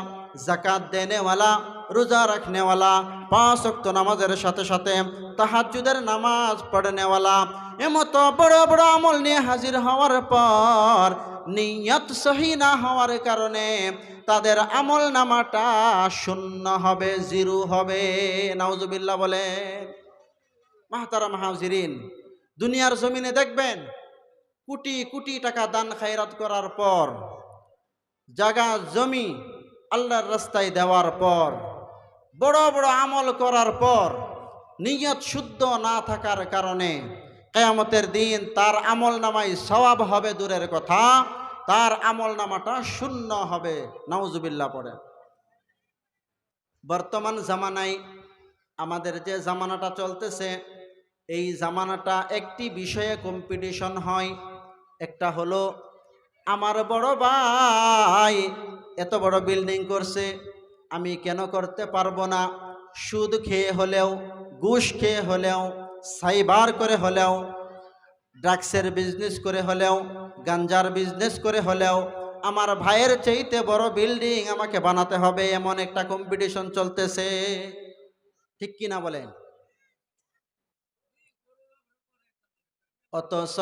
জাকাত দেনেওয়ালা, রোজা রাখনেওয়ালা, 5 ওয়াক্ত নামাজের সাথে সাথে তাহাজ্জুদের নামাজ পড়নেওয়ালা, এমতো বড় বড় আমল নিয়ে হাজির হওয়ার পর নিয়ত সহি না হওয়ার কারণে তাদের আমল নামাটা শূন্য হবে, জিরো হবে। নাউজুবিল্লাহ বলেন। মুহতারাম হাজিরিন, দুনিয়ার জমিনে দেখবেন কোটি কোটি টাকা দান খায়রাত করার পর, জায়গা জমি আল্লাহর রাস্তায় দেওয়ার পর, বড় বড় আমল করার পর নিয়ত শুদ্ধ না থাকার কারণে কিয়ামতের দিন তার আমল নামায় সওয়াব হবে দূরের কথা, তার আমল নামাটা শূন্য হবে। নাউজুবিল্লাহ পড়ে। বর্তমান জামানায় আমাদের যে জামানাটা চলতেছে, এই জামানাটা একটি বিষয়ে কম্পিটিশন হয়। একটা হলো, আমার বড় ভাই এত বড় বিল্ডিং করছে, আমি কেন করতে পারবো না? সুদ খেয়ে হলেও, ঘুষ খেয়ে হলেও, সাইবার করে হলেও, ড্রাগসের বিজনেস করে হলেও, গাঞ্জার বিজনেস করে হলেও আমার ভাইয়ের চাইতে বড় বিল্ডিং আমাকে বানাতে হবে, এমন একটা কম্পিটিশন চলতেছে। ঠিক কিনা বলেন? অথচ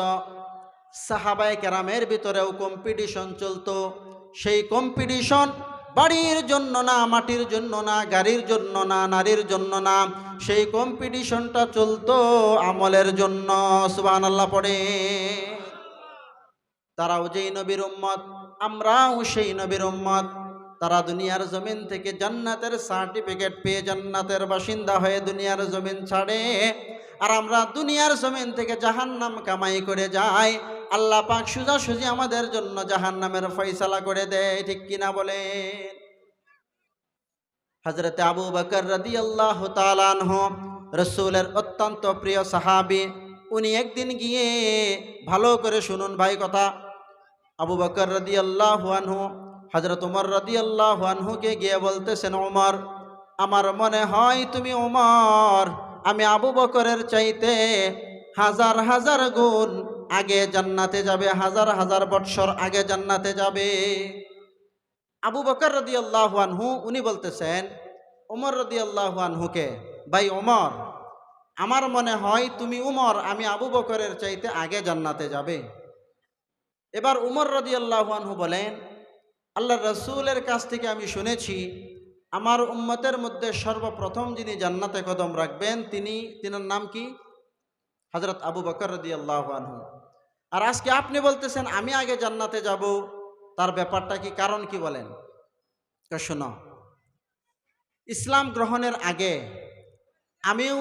সাহাবায়ে কেরামের ভিতরেও কম্পিটিশন চলতো। সেই কম্পিটিশন বাড়ির জন্য না, মাটির জন্য না, গাড়ির জন্য না, নারীর জন্য না, সেই কম্পিটিশনটা চলতো আমলের জন্য। সুবহানাল্লাহ পড়ে। তারাও যেই নবীর উম্মত, আমরাও সেই নবীর উম্মত। তারা দুনিয়ার জমিন থেকে জান্নাতের সার্টিফিকেট পেয়ে জান্নাতের বাসিন্দা হয়ে দুনিয়ার জমিন ছাড়ে, আর আমরা দুনিয়ার জমিন থেকে জাহান্নাম কামাই করে যাই। আল্লাহ পাক সোজাসুজি আমাদের জন্য জাহান্নামের ফয়সালা করে দেয়। ঠিক কিনা বলেন? হযরতে আবু বকর রাদিয়াল্লাহু তাআলা আনহু, রাসূলের অত্যন্ত প্রিয় সাহাবী, উনি একদিন গিয়ে, ভালো করে শুনুন ভাই কথা, আবু বকর রাদিয়াল্লাহু আনহু হযরত ওমর রাদিয়াল্লাহু আনহুকে গিয়ে বলতেছেন, ওমর, আমার মনে হয় তুমি ওমর, আমি আবু বকরের চাইতে হাজার হাজার গুণ আগে জান্নাতে যাবে, হাজার হাজার বৎসর আগে জান্নাতে যাবে। আবু বকর রাদিয়াল্লাহু আনহু উনি বলতেছেন ওমর রাদিয়াল্লাহু আনহুকে, ভাই ওমর, আমার মনে হয় তুমি উমর, আমি আবু বকরের চাইতে আগে জান্নাতে যাবে। এবার উমর রাদিয়াল্লাহু আনহু বলেন, আল্লাহ রসুলের কাছ থেকে আমি শুনেছি আমার উম্মতের মধ্যে সর্বপ্রথম যিনি জান্নাতে কদম রাখবেন তিনার নাম কি? হযরত আবু বকর রাদিয়াল্লাহু আনহু। আর আজকে আপনি বলতেছেন আমি আগে জান্নাতে যাব, তার ব্যাপারটা কি, কারণ কি বলেন? তো শোনো, ইসলাম গ্রহণের আগে আমিও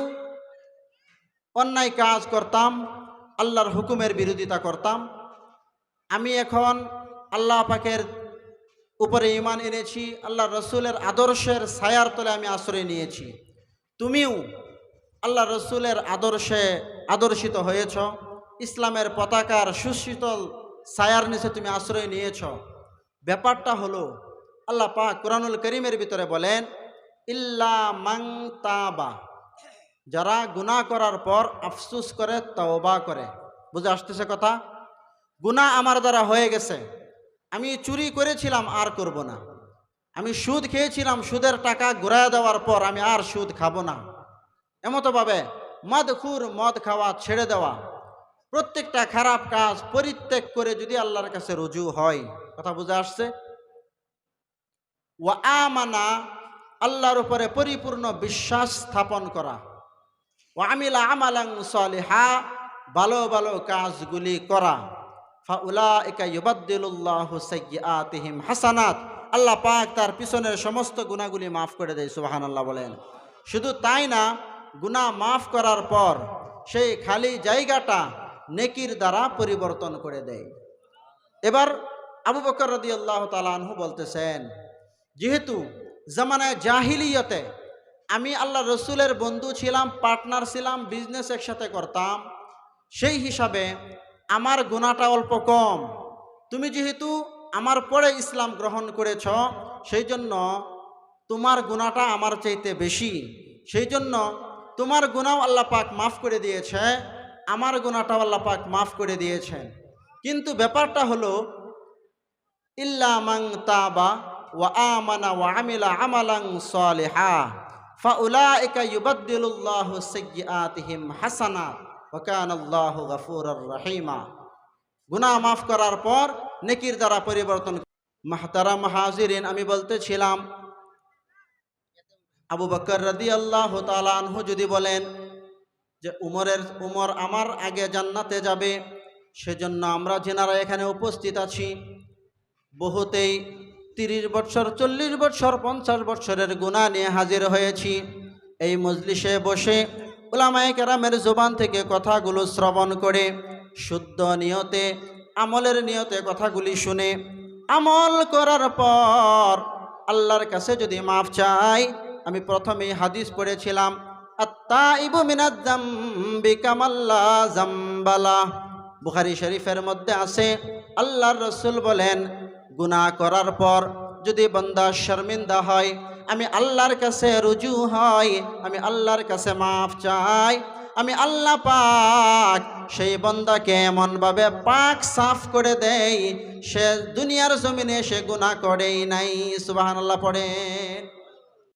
অন্যায় কাজ করতাম, আল্লাহর হুকুমের বিরোধিতা করতাম। আমি এখন আল্লাহ পাকের উপরে ঈমান এনেছি, আল্লাহ রসুলের আদর্শের ছায়ার তলে আমি আশ্রয় নিয়েছি। তুমিও আল্লাহ রসুলের আদর্শে আদর্শিত হয়েছ, ইসলামের পতাকার সুশীতল ছায়ার নিচে তুমি আশ্রয় নিয়েছ। ব্যাপারটা হলো আল্লাহ পাক কুরআনুল কারীমের ভিতরে বলেন, ইল্লা মান তাবা, যারা গুনাহ করার পর আফসোস করে তওবা করে। বুঝে আসতেছে কথা? গুনাহ আমার দ্বারা হয়ে গেছে, আমি চুরি করেছিলাম আর করব না, আমি সুদ খেয়েছিলাম, সুদের টাকা ঘুরায় দেওয়ার পর আমি আর সুদ খাবো না, এমতভাবে মদখুর মদ খাওয়া ছেড়ে দেওয়া, প্রত্যেকটা খারাপ কাজ পরিত্যাগ করে যদি আল্লাহর কাছে রুজু হয়, কথা বুঝে আসছে? ওয়া আমানা, আল্লাহর উপরে পরিপূর্ণ বিশ্বাস স্থাপন করা, ওয়া আমিলা আমালান সালিহা, ভালো ভালো কাজগুলি করা, ফাউলাইকা ইউবাদদিলুল্লাহু সাইয়্যাতিহিম হাসানাত, আল্লাহ পাক তার পিছনের সমস্ত গুনাহগুলি মাফ করে দেয়। সুবহানাল্লাহ বলেন। শুধু তাই না, গুনাহ মাফ করার পর সেই খালি জায়গাটা নেকির দ্বারা পরিবর্তন করে দেয়। এবার আবু বকর রাদিয়াল্লাহু তাআলা আনহু বলতেছেন, যেহেতু জামানায় জাহিলিয়তে আমি আল্লাহ রসুলের বন্ধু ছিলাম, পার্টনার ছিলাম, বিজনেস একসাথে করতাম, সেই হিসাবে আমার গুনাহটা অল্প কম। তুমি যেহেতু আমার পরে ইসলাম গ্রহণ করেছ, সেই জন্য তোমার গুনাহটা আমার চাইতে বেশি, সেই জন্য তোমার গুনাহ আল্লাহ পাক মাফ করে দিয়েছে, আমার গুনাহটাও আল্লাহ পাক মাফ করে দিয়েছেন। কিন্তু ব্যাপারটা হলো ইল্লা মান তাবা ওয়া আমানা ওয়া আমিলা আমালান সালিহা ফাউলাইকা ইউবাদদিলুল্লাহু সাইয়্যাতিহিম হাসানাত ওয়া কানাল্লাহু গফুরুর রহিমা। গুনাহ মাফ করার পর নেকির দ্বারা পরিবর্তন। মুহতারাম হাজিরিন, আমি বলতেছিলাম আবু বকর রাদিয়াল্লাহু তাআলা আনহু যদি বলেন যে উমর আমার আগে জান্নাতে যাবে, সেজন্য আমরা যেনারা এখানে উপস্থিত আছি বহুতেই 30 বছর, 40 বছর, 50 বছরের গুনাহ নিয়ে হাজির হয়েছি। এই মজলিসে বসে উলামায়ে কেরামের জবান থেকে কথাগুলো শ্রবণ করে শুদ্ধ নিয়তে, আমলের নিয়তে কথাগুলি শুনে আমল করার পর আল্লাহর কাছে যদি মাফ চাই, আমি প্রথমেই হাদিস পড়েছিলাম, আত্তাইবু মিনাজ যামবি কামাল্লা যামবালা। বুখারী শরীফের মধ্যে আছে, আল্লাহর রাসূল বলেন, গুনাহ করার পর যদি বান্দা শর্মিন্দা হয়, আমি আল্লাহর কাছে রুজু হয়, আমি আল্লাহর কাছে মাফ চাই, আমি আল্লাহ পাক সেই বান্দাকে এমনভাবে পাক সাফ করে দেই, সে দুনিয়ার জমিনে সে গুনাহ করেই নাই। সুবহানাল্লাহ পড়েন।